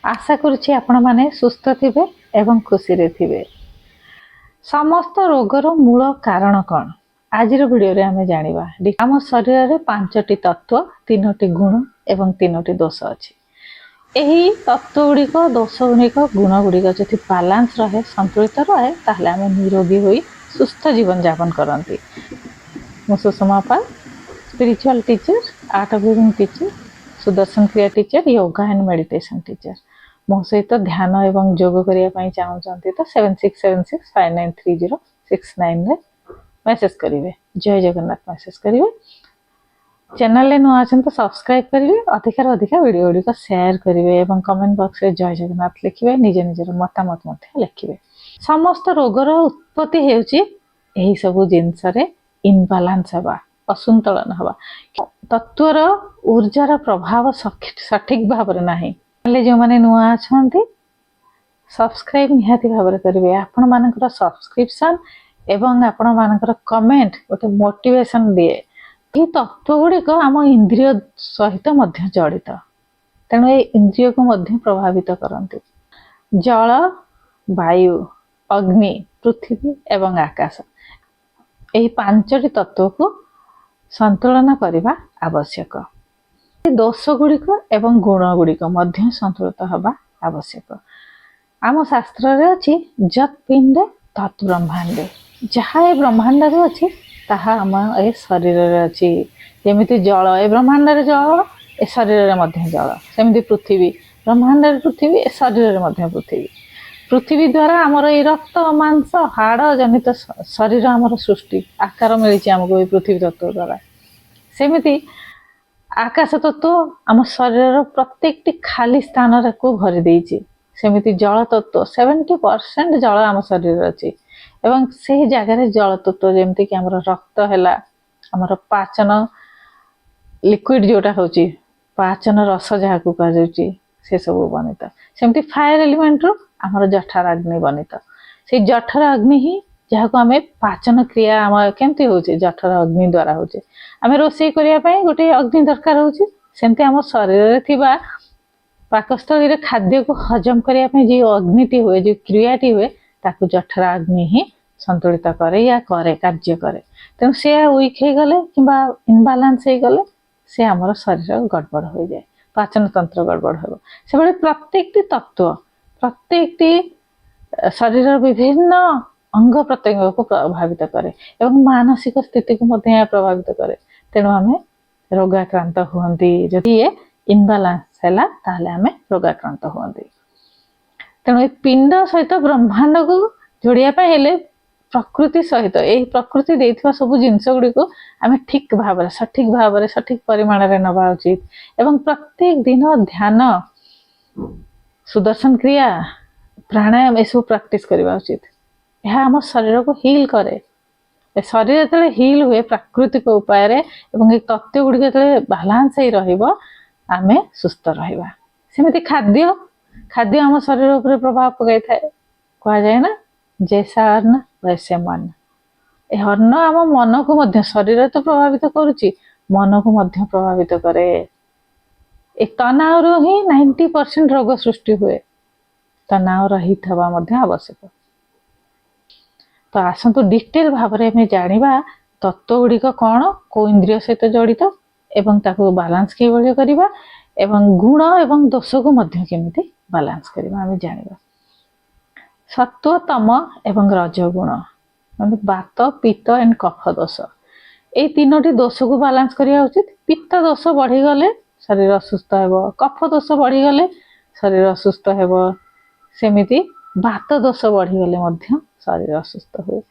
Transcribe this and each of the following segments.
आशा करुछि आपण माने सुस्थ थिबे एवं खुशी रे थिबे। समस्त रोगर मूल कारण कौन आज वीडियो रे आमे जानिबा। आम शरीर रे 5टी तत्व 3टी गुण एवं 3टी दोष अछि। एही तत्व गुड़िक दोष गुड़िक गुण गुड़िक जदि बालांस रहे संतुलित रहे ताहले आमे निरोगी होई सुस्थ जीवन यापन करंती। मु Sushma Pal spiritual teacher, Art of Living teacher, Sudarshan Kriya teacher, yoga and meditation teacher. मो सहित ध्यान एवं योग करने चाहते तो 7676593069 रे मेसेज करेंगे। जय जगन्नाथ मेसेज करेंगे। चैनल नुआ अच्छा तो सब्सक्राइब करेंगे, अधिकार अधिक वीडियो गुड़िक शेयर करेंगे और कमेंट बॉक्स में जय जगन्नाथ लिखे, निज निजर मतामत लिखे। समस्त रोगर उत्पत्ति होती सबू जिनस इनबालांस हवा, असंतुलन हवा, तत्वर ऊर्जार प्रभाव सठिक भाव ना। जो मैंने नुआ अच्छा सब्सक्राइब निहाती भाव करेंगे। आपण मानकर सब्सक्रिप्शन एवं आपण मानकर कमेंट गोटे मोटिवेशन दिए। ये तत्व गुड़िक आम इंद्रिय सहित मध्य जड़ित, तेणु ये इंद्रिय को मध्य प्रभावित करती। जल, वायु, अग्नि, पृथ्वी एवं आकाश, यही 5टी तत्व को संतुलन करने आवश्यक। दोष गुड़िक एवं गुण गुड़िक मध्य संतुलित हवा आवश्यक। आम शास्त्र रे अछि जत पिंडे तत् ब्रह्मांडे, जहाँ ए ब्रह्मांड रे अछि ताहा आम ए शरीर रे अछि। जेमिति जल ए ब्रह्मांड रे जल, ए शरीर रे मध्य जल। सेमिति पृथ्वी ब्रह्मांड रे पृथ्वी, ए शरीर रे मध्य पृथ्वी। पृथ्वी द्वारा आमर ए रक्त मांस हाड़ जनित शरीर आमर सृष्टि आकार मिली आमको पृथ्वी तत्व द्वारा। सेमिति आकाश तत्व आम शरीर प्रत्येक खाली स्थान को भरी देइछि। सेमिति जल तत्व 70% जल आम शरीर अच्छी एवं से जगह जल तत्व जमती कि आमर रक्त है, आमर पाचन लिक्विड जोटा होची, पाचन रस जहाँ को कह से सब बनित। सेमती फायर एलिमेंट रू आमर जठर अग्नि बनित। से जठर अग्नि ही जहाँ को आम पाचन क्रिया आम केमती होची जठर अग्नि द्वारा होची। आम रोषे करने गोटे अग्नि दरकार होची। सेमती आम शरीर थिबा पाकस्थली रे खाद्य को हजम करने जो अग्निटी हुए, जो क्रियाटी हुए, ताकू जठर अग्नि ही संतुलित करे या करे कार्य करे। तेणु से वीक हो गले कि इनबालांस हो गले से आमर शरीर गड़बड़ हो जाए, पाचन तंत्र गड़बड़ हो। से भाई प्रत्येक तत्व प्रत्येक शरीर विभिन्न अंग प्रत्यंग को प्रभावित करे एवं मानसिक स्थिति को प्रभावित करे। तेणु आम रोगाक्रांत हुंती जदि ये इनबालांस है ताहले आमे रोगाक्रांत हुंती। तेणु ये पिंड सहित ब्रह्मांड को जोड़िया हेले प्रकृति सहित यही प्रकृति देथिबा सब जिनस गुड़ी को आमे ठीक भाव सठिक भाव सठिक परिमाण रे नबा उचित एवं प्रत्येक दिन ध्यान, सुदर्शन क्रिया, प्राणायाम ए सब प्रैक्टिस करबा उचित। यह आम शरीर को हील करे। शरीर जो हील हुए प्राकृतिक उपाय रे एवं एक तत्व गुड़ी जो बालांस ही रहिबो आमे सुस्थ रहिबा। सेमिति खाद्य खाद्य आम शरीर उपर प्रभाव पकाई थाए। कहा जाए ना जैसा अन्न वैसे मन। ए अन्न आम मन को मध्य शरीर तो प्रभावित करुची, मन को मध्य प्रभावित करे। ए तनाव रो ही 90% रोग सृष्टि हुए। तनाव रहित हवा मध्य आवश्यक। तो आसंतु डिटेल भाव में जानिबा तत्व गुड़िक कौन को इंद्रिय सहित जड़ित एवं ताको बालांस के भली करिबा एवं गुण एवं दोष को मध्य केमिति बालांस करिबा आमे जानिबा। सत्व, तम एवं रजगुण मतलब वात, पित्त एंड कफ दोष, ए 3टी दोष को बालांस करिया उचित। पित्त दोष बढ़ी गले शरीर असुस्थ हेबो, कफ दोष बढ़ी गले शरीर असुस्थ हेबो, सेमिति वात दोष बढ़ी गले मध्य शरीर असुस्थ हुए।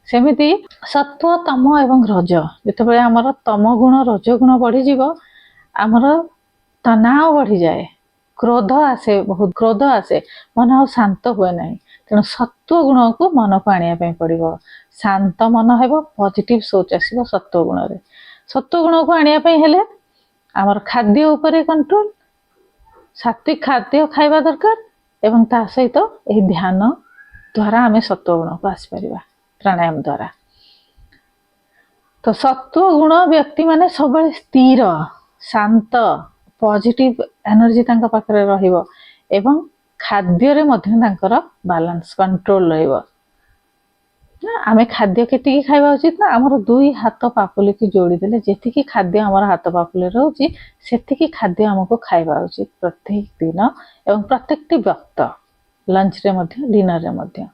सेमिति सत्व, तम एवं रज जिते आमर तम गुण रज गुण बढ़ी जीवो आमर तनाव बढ़ी जाए, क्रोध आसे, बहुत क्रोध आसे, मन आ शांत हुए ना। तेणु सत्व गुण को मन को आने पड़ो। शांत मन हेबो, पॉजिटिव सोच आसो सत्व गुण रे। सत्व गुण को आने आमर खाद्य उपरे कंट्रोल, सात्विक खाद्य खाइबा दरकार एवं ता सहित ध्यान द्वारा आम सत्व गुण को आसपार प्राणायाम द्वारा। तो सत्व गुण व्यक्ति माने सब स्थिर, शांत, पॉजिटिव एनर्जी तांका पाखरे रहिबो एवं खाद्य बैलेंस कंट्रोल रहिबो। आमे खाद्य केतिकी खाइबा उचित ना हमर दुई हाथ पापुली की जोड़ी देले जेतिकी खाद्य हमर हाथ पापुली रहउची सेतिकी खाद्य हमको खाइबा उचित प्रत्येक दिन एवं प्रत्येकटी वक्त लंच रे मध्य डिनर रे मध्य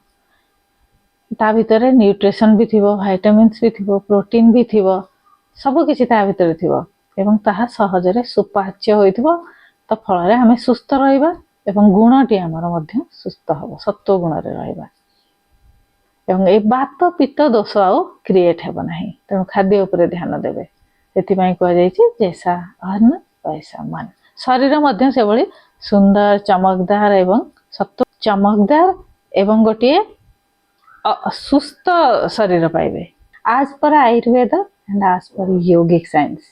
ता भितरे न्यूट्रिशन भी थिबो विटामिन्स भी थिबो प्रोटीन भी थिबो सब किछि ता भितरे थिबो एवं ताहा सहजरे सुपाच्य होइथिबो तो फल रे हमें सुस्थ रहिबा एवं गुणटी हमर मध्य सुस्थ हबो सत्व गुण रे रहिबा एवं ए बात पित्त दोष आउ क्रिएट हेब नाही तेणु खाद्य उपरे ध्यान देबे सेति पई कह जाय छि जैसा अन्न वैसा मन शरीर मध्य से बळी सुंदर चमकदार एवं सत्व चमकदार एवं गोटे सुस्थ शरीर पाइबे आज पर आयुर्वेद एंड आज पर योगिक साइंस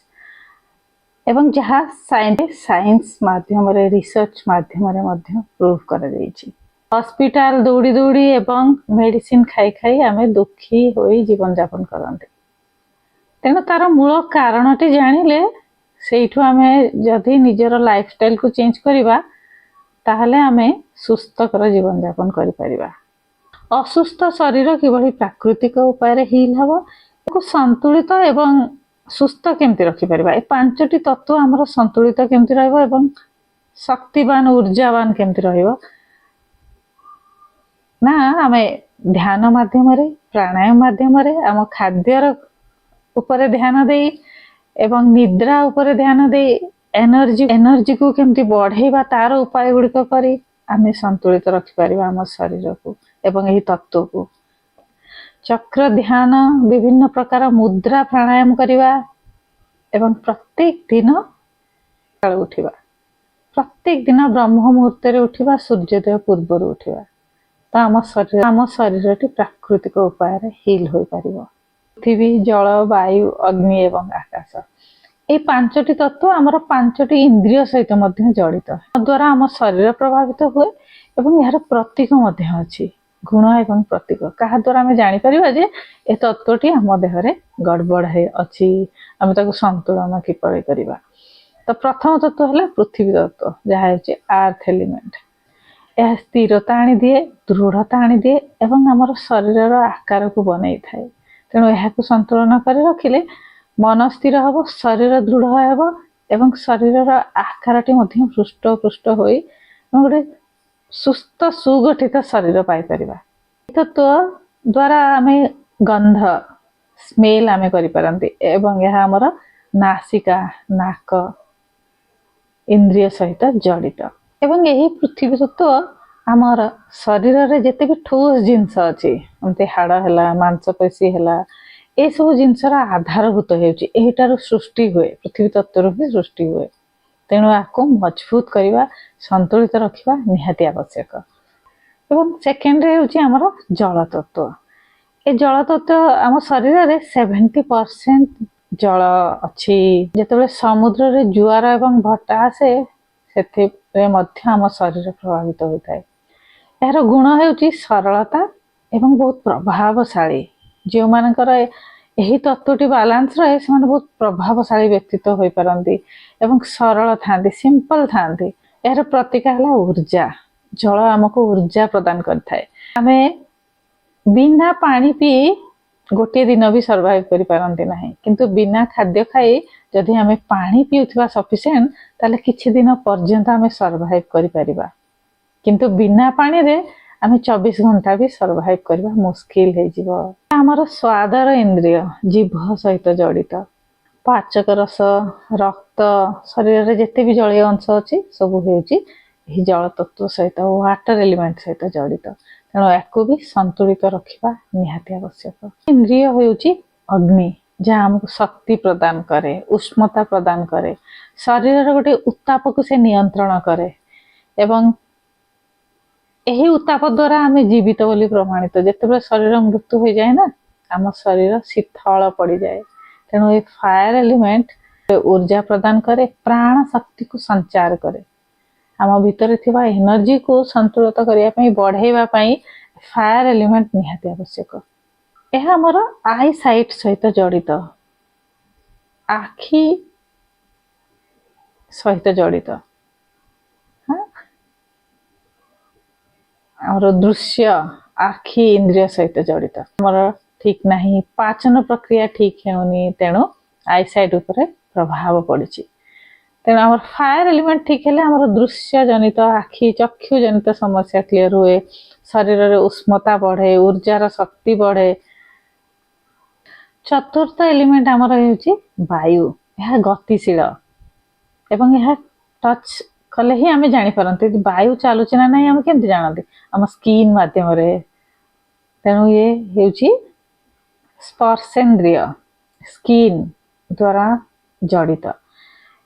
एवं जहाँ साइंस माध्यम रे रिसर्च माध्यम रे मध्य प्रूव कर दैछि हॉस्पिटल दौड़ी दौड़ी एवं मेडिसिन खाई खाई आमे दुखी होई जीवन यापन करते तेणु तार मूल कारणटी जानिले सेठू आमे जदि निजर लाइफस्टाइल को चेंज करिबा ताहले आमे सुस्थकर जीवन यापन करि परिबा। असुस्थ शरीर किभली प्राकृतिक उपाय रे हील हबो को संतुलित एवं सुस्थ केमति रखि परिबा ए पांचटी तत्व हमर संतुलित केमति रहइबो एवं शक्तिवान ऊर्जावान केमति रहइबो ना आमे ध्यान माध्यम रे प्राणायाम माध्यम रे आम खाद्यर ऊपर ध्यान दे एवं निद्रा ऊपर ध्यान दे एनर्जी को केमति बढ़ेबा तार उपाय गुड़िक करी आमे संतुलित रखि परिबा हम शरीर को एवं एही तत्व को चक्र ध्यान विभिन्न प्रकार मुद्रा प्राणायाम करिबा एवं प्रत्येक दिन उठिबा प्रत्येक दिन ब्रह्म मुहूर्त रे उठिबा सूर्योदय पूर्व उठिबा तो आम शरीर प्राकृतिक उपाय हिल हो पारिबो। पृथ्वी जल वायु अग्नि एवं आकाश ए पांचटी तत्व आमर पांचटी इंद्रिय सहित मध्य जड़ित द्वारा आम शरीर प्रभावित हुए एवं यार प्रतीक मध्य अछि गुण एवं प्रतीक कहा द्वारा आम जानि परिबा जे ए तत्वटी आम देहरे गड़बड़ है अछि आम ताको संतुलन किपरि करिबा। तो प्रथम तत्व है पृथ्वी तत्व जहा होछि अर्थ एलिमेंट यह स्थिरता आनी दिए दृढ़ता आनी दिए एवं आमर शरीर आकार को बनई थाए तेणु यह संतुलन कर रखिले मन स्थिर हम शरीर दृढ़ हेब एवं शरीर आकार हृष्ट पृष्ट हो गोटे सुस्थ सुगठित शरीर पाइपर तत्व द्वारा आम गंध स्मेल आम करपारती एवं यह आमर नासिका नाक इंद्रिय सहित जड़ित एवं यही पृथ्वी तत्व आमर शरीर रे जेते भी ठोस जिनस अछि हमते हाड़ हैला मांसपेशी हैला ए सब जिनसर आधारभूत हेउची एहिटार सृष्टि हुए पृथ्वी तत्व भी सृष्टि हुए तेणु आको मजबूत करवा संतुलित रखा निहाती आवश्यक। एवं सेकेंड रे होची हमर जल तत्व ए जल तत्व आम शरीर रे 70% जल अछि जेतेबेले समुद्र रे जुआर एवं भट्टा आसे सेते मध्य आम शरीर प्रभावित होता है यार गुण हेउची सरलता एवं बहुत प्रभावशाली जो मानकर यही तत्वटी बालांस रहे से बहुत प्रभावशाली व्यक्तित्व हो पारती एवं सरल था सिंपल था यार प्रतीक है ऊर्जा जल आमको ऊर्जा प्रदान करथाए आमे बिना पानी पी गोटे दिन भी सर्वाइव करि पारंती नाही किंतु बिना खाद्य खाई जदि आमे पानी पिउथबा सफिशिएंट ताले किछि दिन पर्यंत आमे सर्वाइव करि परिबा किंतु बिना पानी रे आमे 24 घंटा भी सर्वाइव करबा मुश्किल हे जिवो। हमर स्वादर इंद्रिय जीभ सहित जड़ित पाचक रस रक्त शरीर रे जेते भी जलीय अंश अछि सब हेउची एही जल तत्व सहित वाटर एलिमेंट सहित जड़ित तेणु याकू भी संतुलित रखा निहाती आवश्यक। इंद्रिय होउची अग्नि जहाँ हमको शक्ति प्रदान करे उष्णता प्रदान करे शरीर गोटे उत्ताप को से नियंत्रण करे एवं यही उत्ताप द्वारा आम जीवित बोली प्रमाणित जिते शरीर मृत्यु हो जाए ना आम शरीर शीतल पड़ जाए तेणु ये फायर एलिमेंट ऊर्जा प्रदान करे प्राण शक्ति को संचार करे आम भितर थिबा एनर्जी को संतुलित करने बढ़ेवा फायर एलिमेंट निहाती आवश्यक। यह आमर आई साइट सहित जड़ित आखि सहित जड़ित ଆମର ଦୃଶ୍ୟ ଆଖି ଇନ୍ଦ୍ରିୟ ସହିତ ଜଡ଼ିତ। ଆମର ଠିକ ନାହିଁ, ପାଚନ ପ୍ରକ୍ରିୟା ଠିକ ହେଉନି, ତେଣୁ ଆଇସାଇଟ୍ ଉପରେ ପ୍ରଭାବ ପଡ଼ିଛି। ତେଣୁ ଆମର ଫାୟାର ଏଲିମେଣ୍ଟ ଠିକ ହେଲେ ଆମର ଦୃଶ୍ୟ ଜନିତ ଆଖି ଚକ୍ଷୁ ଜନିତ ସମସ୍ୟା କ୍ଲିୟର ହୁଏ, ଶରୀରରେ ଉଷ୍ମତା ବଢ଼େ, ଊର୍ଜାର ଶକ୍ତି ବଢ଼େ। ଚତୁର୍ଥ ଏଲିମେଣ୍ଟ ଆମର ହେଉଛି ବାୟୁ। ଏହା ଗତିଶୀଳ ଏବଂ ଏହା ଟଚ କଲେ ହିଁ ଆମେ ଜାଣିପାରନ୍ତି ବାୟୁ ଚାଲୁଛି ନା ନାହିଁ। ଆମେ କେମିତି ଜାଣନ୍ତି? ଆମ ସ୍କିନ୍ ମାଧ୍ୟମରେ। ତେଣୁ ଇଏ ହେଉଛି ସ୍ପର୍ଶେନ୍ଦ୍ରିୟ, ସ୍କିନ୍ ଦ୍ୱାରା ଜଡ଼ିତ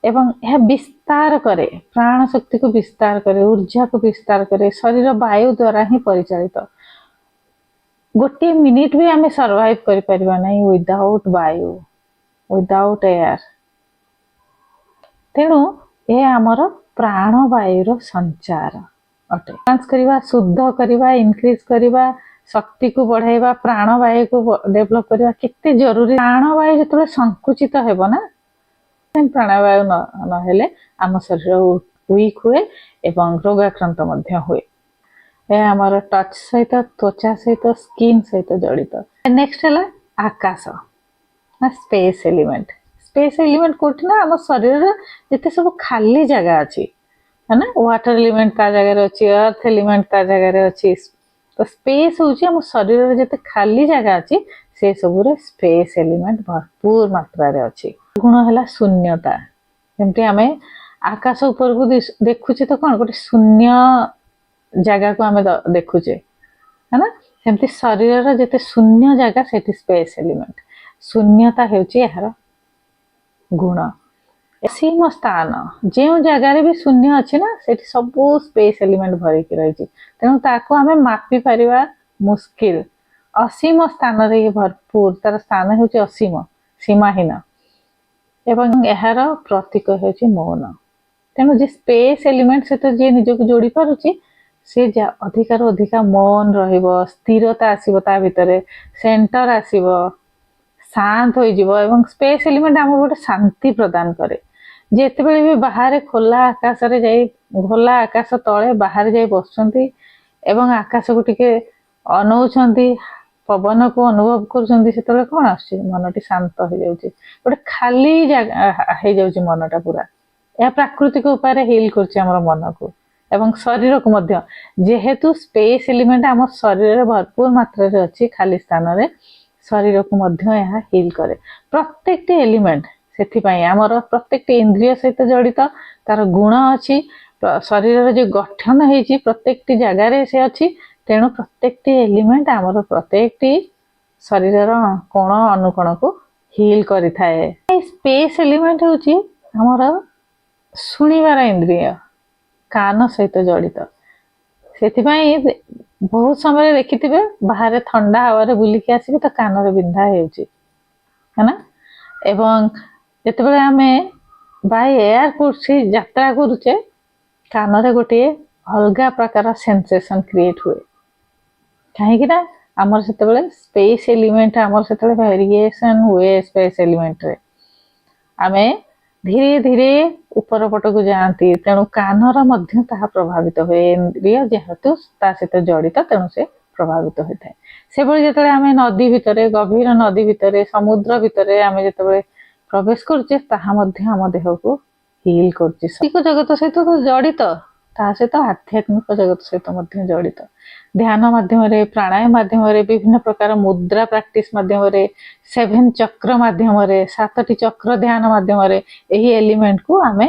ଏବଂ ଏହା ବିସ୍ତାର କରେ, ପ୍ରାଣ ଶକ୍ତିକୁ ବିସ୍ତାର କରେ, ଊର୍ଜାକୁ ବିସ୍ତାର କରେ। ଶରୀର ବାୟୁ ଦ୍ୱାରା ହିଁ ପରିଚାଳିତ। ଗୋଟିଏ ମିନିଟ୍ ବି ଆମେ ସର୍ଭାଇଭ୍ କରିପାରିବା ନାହିଁ ୱିଦାଉଟ୍ ବାୟୁ, ୱିଦାଉଟ୍ ଏୟାର। ତେଣୁ ଏ ଆମର ପ୍ରାଣବାୟୁର ସଞ୍ଚାର ଅଟେ। ବାଲାନ୍ସ କରିବା, ଶୁଦ୍ଧ କରିବା, ଇନକ୍ରିଜ କରିବା, ଶକ୍ତିକୁ ବଢ଼ାଇବା, ପ୍ରାଣବାୟୁକୁ ଡେଭଲପ୍ କରିବା କେତେ ଜରୁରୀ। ପ୍ରାଣବାୟୁ ଯେତେବେଳେ ସଂକୁଚିତ ହେବ ନା, ପ୍ରାଣବାୟୁ ନହେଲେ ଆମ ଶରୀର ୱିକ୍ ହୁଏ ଏବଂ ରୋଗାକ୍ରାନ୍ତ ମଧ୍ୟ ହୁଏ। ଏହା ଆମର ଟଚ୍ ସହିତ, ତ୍ୱଚା ସହିତ, ସ୍କିନ୍ ସହିତ ଜଡ଼ିତ। ନେକ୍ସଟ ହେଲା ଆକାଶ ନା ସ୍ପେସ୍ ଏଲିମେଣ୍ଟ। ସ୍ପେସ୍ ଏଲିମେଣ୍ଟ କୋଉଠି ନା ଆମ ଶରୀରର ଯେତେ ସବୁ ଖାଲି ଜାଗା ଅଛି, है ना, वाटर एलिमेंट ता जगह अच्छी, अर्थ एलिमेंट ता जगह अच्छी। तो स्पेस हूँ आम शरीर जिते खाली जगह अच्छी से सबुरे स्पेस एलिमेंट भरपूर मात्रा रे अच्छी। गुण है शून्यता। जमती आम आकाश ऊपर को देखुचे तो कौन गोटे शून्य जगह को आम देखुचे, है ना। सेमती शरीर जिते शून्य जगह से स्पेस एलिमेंट। शून्यता हेउची यार गुण। असीम स्थान जो जगार भी शून्य अच्छी ना से सब स्पेस एलिमेंट भरिक रही, तेणु ताको आम मापी पारिबा मुस्किल। असीम स्थान रे भरपूर, तार स्थान हेउची असीम, सीमाहीन एवं यार प्रतीक हेउची मौन। तेणु जे स्पेस एलिमेंट सहित जी निजक जोड़ी पारुची से अधिकार अधिका मौन रहिबो, स्थिरता आसीबो, ता भितरे सेंटर आसीबो, शांत हो जिवो। एवं स्पेस एलिमेंट आम गोटे शांति प्रदान करे। जेतेबेले भी बाहर खोला आकाश रे जाई, खोला आकाश तले बाहर जाई बसुंती एवं आकाश को टिके अनौछंती, पवन को अनुभव करुछंती, सेतेबेले कोन आछी मनटी शांत हो जाउची, गोटे खाली जगह हो जाउची मनटा पूरा। या प्राकृतिक उपाय हिल करछि हमर मन को एवं शरीर को मध्य। जेहेतु स्पेस एलिमेंट आम शरीर रे भरपूर मात्रा रे अछि, खाली स्थान रे शरीर को मध्य यह हिल करे। प्रत्येक एलिमेंट से आमर प्रत्येक इंद्रिय सहित जड़ित, तार गुण अच्छी, शरीर जो गठन होती प्रत्येक जगार से अच्छी। तेणु प्रत्येक एलिमेंट आमर प्रत्येक शरीर कोण अनुकोण को हिल करि थाए। स्पेस एलिमेंट होची आमर शुणिबार इंद्रिय, कान सहित जड़ित। से बहुत समय देखिथिबे बाहर ठंडा हवा बुलिकी आसिबे तो कान रे बिंधा हेउची, है ना। एवं जेतेबेले आमे बाय एयरपोर्ट से यात्रा करूचे कान रे गोटे अलगा प्रकार सेंसेशन क्रिएट हुए। कहीं ना आमर सेतेबेले स्पेस एलिमेंट आमर सेतेबेले वेरिएशन हुए। स्पेस एलिमेंट रे आमे धीरे धीरे ऊपर पट को जाती, तेणु कानर मध्य ताहा प्रभावित हुए। इंद्रिय जेहेतु ता सहित जड़ित, तेणु से प्रभावित होता है। से भली जेतेबेले आमे नदी भितरे, गभीर नदी भितरे, समुद्र भितरे आमे जेतेबेले प्रवेश करुचे ताहा मध्य आम देह को हिल करुचे। सात्विक जगत सहित तो जड़ित, ता सहित आध्यात्मिक जगत सहित मध्य जड़ित। ध्यान माध्यम रे, प्राणायाम माध्यम रे, विभिन्न प्रकार मुद्रा प्रैक्टिस माध्यम रे, 7 चक्र माध्यम रे, 7टी चक्र ध्यान माध्यम रे एही एलिमेंट को आमे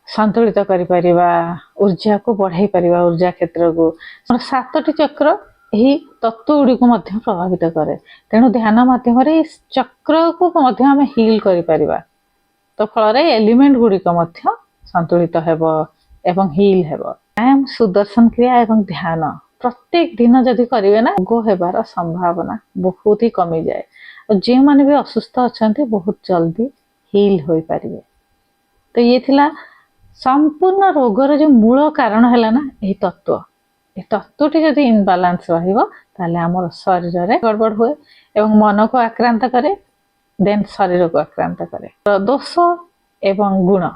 संतुलित करि परिबा, ऊर्जा को बढ़ाई परिबा, ऊर्जा क्षेत्र को। 7टी चक्र यही तत्व गुड़ी को मध्य प्रभावित करे। तेणु ध्यान माध्यम रे चक्र को मध्य आमे हिल करि परिबा, तो फल एलिमेंट गुड़ी को मध्य संतुलित हेबो एवं हिल हेबो। प्राणायाम, सुदर्शन क्रिया एवं ध्यान प्रत्येक दिन जदि करिवे ना, रोग हेबार संभावना बहुत ही कमी जाए। और जे माने भी असुस्थ अछंती बहुत जल्दी हिल होई परिबे। तो ये थिला संपूर्ण रोगर जो मूल कारण है ना यही तत्व। ये तत्वटी जदि इनबालांस रहिबो ताले हमर शरीर रे गड़बड़ हुए एवं मन को आक्रांत करे, देन शरीर को आक्रांत करे। दोष एवं गुण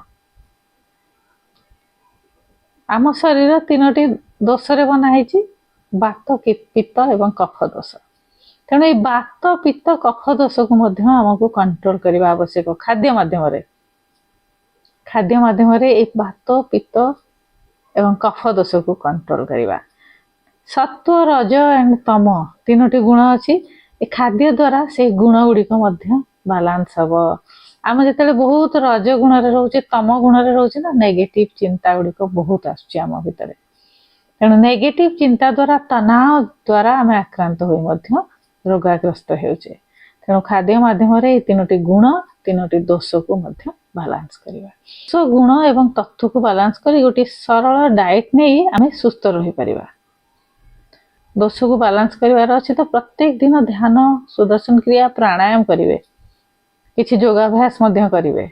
आम शरीर 3टी ଦୋଷରେ ବନା ହେଇଛି ବାତ ପିତ୍ତ ଏବଂ କଫ ଦୋଷ। ତେଣୁ ଏଇ ବାତ ପିତ୍ତ କଫ ଦୋଷକୁ ମଧ୍ୟ ଆମକୁ କଣ୍ଟ୍ରୋଲ କରିବା ଆବଶ୍ୟକ ଖାଦ୍ୟ ମାଧ୍ୟମରେ ଏଇ ବାତ ପିତ୍ତ ଏବଂ କଫ ଦୋଷକୁ କଣ୍ଟ୍ରୋଲ କରିବା। ସତ୍ଵ ରଜ ଏଣ୍ଡ ତମ ତିନୋଟି ଗୁଣ ଅଛି। ଏ ଖାଦ୍ୟ ଦ୍ୱାରା ସେଇ ଗୁଣ ଗୁଡ଼ିକ ମଧ୍ୟ ବାଲାନ୍ସ ହବ। ଆମେ ଯେତେବେଳେ ବହୁତ ରଜ ଗୁଣରେ ରହୁଛେ ତମ ଗୁଣରେ ରହୁଛେ ନା ନେଗେଟିଭ ଚିନ୍ତା ଗୁଡ଼ିକ ବହୁତ ଆସୁଛି ଆମ ଭିତରେ। ତେଣୁ ନେଗେଟିଭ ଚିନ୍ତା ଦ୍ୱାରା ତନାव ଦ୍ୱାରା ଆମେ ଆକ୍ରାନ୍ତ ହୋଇ ମଧ୍ୟ ରୋଗାଗ୍ରସ୍ତ ହେଉଛେ। ତେଣୁ ଖାଦ୍ୟ ମାଧ୍ୟମରେ ଏଇ ତିନୋଟି ଗୁଣ ତିନୋଟି ଦୋଷକୁ ମଧ୍ୟ ବାଲାନ୍ସ କରିବା। ଗୁଣ ଏବଂ ତତ୍ଵକୁ ବାଲାନ୍ସ କରି ଗୋଟିଏ ସରଳ ଡାଏଟ ନେଇ ଆମେ ସୁସ୍ଥ ରହିପାରିବା। ଦୋଷକୁ ବାଲାନ୍ସ କରିବାର ଅଛି ତ ପ୍ରତ୍ୟେକ ଦିନ ଧ୍ୟାନ ସୁଦର୍ଶନ କ୍ରିୟା ପ୍ରାଣାୟାମ କରିବେ, କିଛି ଯୋଗାଭ୍ୟାସ ମଧ୍ୟ କରିବେ,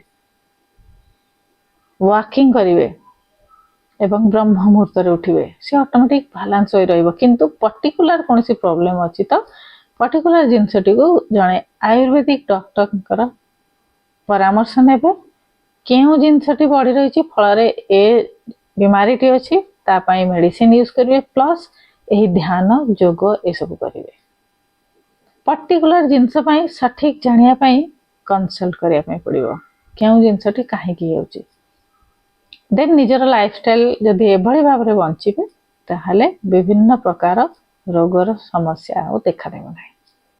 ୱାକିଂ କରିବେ ଏବଂ ବ୍ରହ୍ମ ମୁହୂର୍ତ୍ତରେ ଉଠିବେ। ସେ ଅଟୋମେଟିକ ବାଲାନ୍ସ ହୋଇ ରହିବ। କିନ୍ତୁ ପର୍ଟିକୁଲାର କୌଣସି ପ୍ରୋବ୍ଲେମ ଅଛି ତ ପର୍ଟିକୁଲାର ଜିନିଷଟିକୁ ଜଣେ ଆୟୁର୍ବେଦିକ ଡକ୍ଟରଙ୍କର ପରାମର୍ଶ ନେବେ। କେଉଁ ଜିନିଷଟି ବଢି ରହିଛି ଫଳରେ ଏ ବିମାରୀଟି ଅଛି ତା ପାଇଁ ମେଡିସିନ ୟୁଜ କରିବେ, ପ୍ଲସ୍ ଏହି ଧ୍ୟାନ ଯୋଗ ଏସବୁ କରିବେ। ପର୍ଟିକୁଲାର ଜିନିଷ ପାଇଁ ସଠିକ ଜାଣିବା ପାଇଁ କନସଲ୍ଟ କରିବା ପାଇଁ ପଡିବ କେଉଁ ଜିନିଷଟି କାହିଁକି ହେଉଛି। ଦେନ୍ ନିଜର ଲାଇଫଷ୍ଟାଇଲ ଯଦି ଏଭଳି ଭାବରେ ବଞ୍ଚିବେ ତାହେଲେ ବିଭିନ୍ନ ପ୍ରକାର ରୋଗର ସମସ୍ୟା ଆଉ ଦେଖାଦେବ ନାହିଁ।